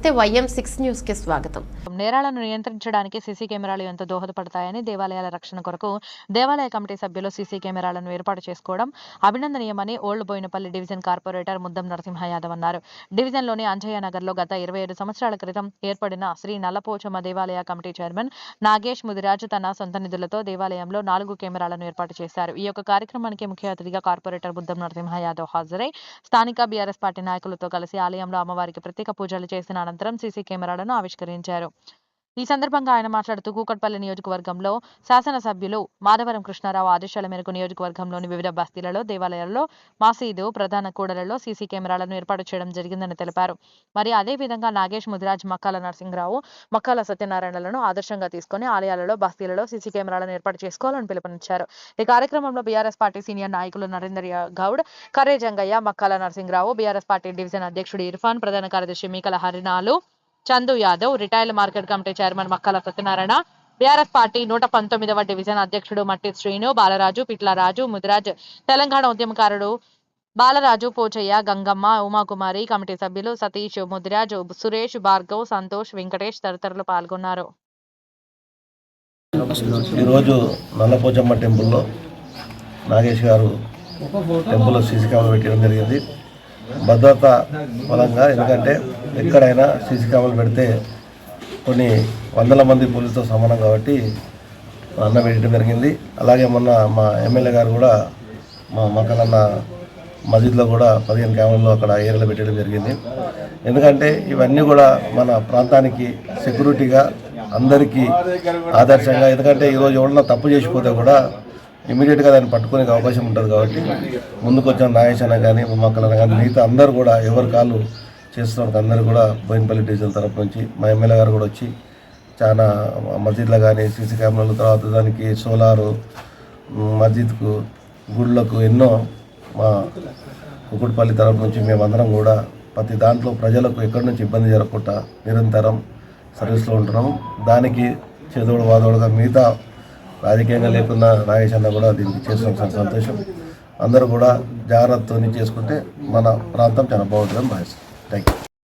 నమస్తే YM6 news కి స్వాగతం. నేరాలను నియంత్రించడానికి సీసీ కెమెరాలు ఎంతో దోహదపడతాయని దేవాలయాల రక్షణ కొరకు దేవాలయ కమిటీ సభ్యులు సీసీ కెమెరాలను ఏర్పాటు చేసుకోవడం అభినందనీయమని Old Boinpally division corporator Muddam Narasimha Yadav అన్నారు. డివిజన్లోని అంజయ్య నగర్లో గత 27 సంవత్సరాల క్రితం ఏర్పడిన శ్రీ నల్లపోచమ్మ దేవాలయ కమిటీ చైర్మన్ నాగేష్ ముదిరాజ్ తన సొంత నిధులతో దేవాలయంలో 4 కెమెరాలను ఏర్పాటు చేశారు. ఈ యొక్క కార్యక్రమానికి ముఖ్య అతిథిగా కార్పొరేటర్ ముద్దం నరసింహ యాదవ్ హాజరై స్థానిక బీఆర్ఎస్ పార్టీ నాయకులతో కలిసి ఆలయంలో అమ్మవారికి ప్రత్యేక పూజలు చేసిన అనంతరం సీసీ కెమెరాలను ఆవిష్కరించారు. ఈ సందర్భంగా ఆయన మాట్లాడుతూ కూకట్పల్లి నియోజకవర్గంలో శాసనసభ్యులు మాధవరం కృష్ణారావు ఆదేశాల మేరకు నియోజకవర్గంలోని వివిధ బస్తీలలో, దేవాలయాల్లో, మసీదు, ప్రధాన కూడలలో సీసీ కెమెరాలను ఏర్పాటు చేయడం జరిగిందని తెలిపారు. మరి అదేవిధంగా నాగేష్ ముదిరాజ్, మక్కాల నరసింహరావు, మక్కాల సత్యనారాయణలను ఆదర్శంగా తీసుకుని ఆలయాలలో, బస్తీలలో సీసీ కెమెరాలను ఏర్పాటు చేసుకోవాలని పిలుపునిచ్చారు. ఈ కార్యక్రమంలో బీఆర్ఎస్ పార్టీ సీనియర్ నాయకులు Narender Goud, Karre Jangaiah, Makkala Narasimharao, BRS party division అధ్యక్షుడు ఇర్ఫాన్, ప్రధాన కార్యదర్శి Meekala Harinalu, Chandu Yadav, retired market committee chairman Makkala Satyanarayana, BRS party 119వ డివిజన్ అధ్యక్షుడు మట్టి శ్రీను, బాలరాజు, పిట్లరాజు, ముదిరాజ్, తెలంగాణ ఉద్యమకారుడు బాలరాజు, పోచయ్య, గంగమ్మ, ఉమాకుమారి, కమిటీ సభ్యులు సతీష్, ముదిరాజ్, సురేష్, భార్గవ్, సంతోష్, వెంకటేష్ తదితరులు పాల్గొన్నారు. ఈరోజు నల్లపోచమ్మ టెంపుల్లో నాగేష్ గారు టెంపుల్లో సీసీ కెమెరా పెట్టడం జరిగింది. భద్రత పరంగా, ఎందుకంటే ఎక్కడైనా సీసీ కెమెరాలు పెడితే కొన్ని వందల మంది పోలీసుతో సమానం కాబట్టి అన్న పెట్టడం జరిగింది. అలాగే మొన్న మా ఎమ్మెల్యే గారు కూడా మా మక్కలన్న మసీద్లో కూడా 15 కెమెరాలు అక్కడ ఏరియాలో పెట్టడం జరిగింది. ఎందుకంటే ఇవన్నీ కూడా మన ప్రాంతానికి సెక్యూరిటీగా అందరికీ ఆదర్శంగా, ఎందుకంటే ఈరోజు ఎవరన్నా తప్పు చేసిపోతే కూడా ఇమీడియట్గా దాన్ని పట్టుకునే అవకాశం ఉంటుంది కాబట్టి ముందుకు వచ్చిన నాగేష్ అన్న కానీ, మక్కలన్న కానీ, మిగతా అందరూ కూడా ఎవరి కాళ్ళు చేస్తున్నారు. అందరూ కూడా బోయినపల్లి డివిజన్ తరఫు నుంచి మా ఎమ్మెల్యే గారు కూడా వచ్చి చాలా మసీద్లో కానీ సీసీ కెమెరాలు, తర్వాత దానికి సోలారు, మసీద్కు, గుళ్ళకు ఎన్నో మా కుకుట్పల్లి తరఫు నుంచి మేమందరం కూడా ప్రతి దాంట్లో ప్రజలకు ఎక్కడి నుంచి ఇబ్బంది జరగకుండా నిరంతరం సర్వీస్లో ఉంటున్నాము. దానికి చేదోడు వాదోడుగా మిగతా రాజకీయంగా లేకుండా నాగేష్ అన్న కూడా దీనికి చేసిన సంతోషం. అందరూ కూడా జాగ్రత్తతో చేసుకుంటే మన ప్రాంతం చాలా బాగుంటుందని భావిస్తాం. Thank you.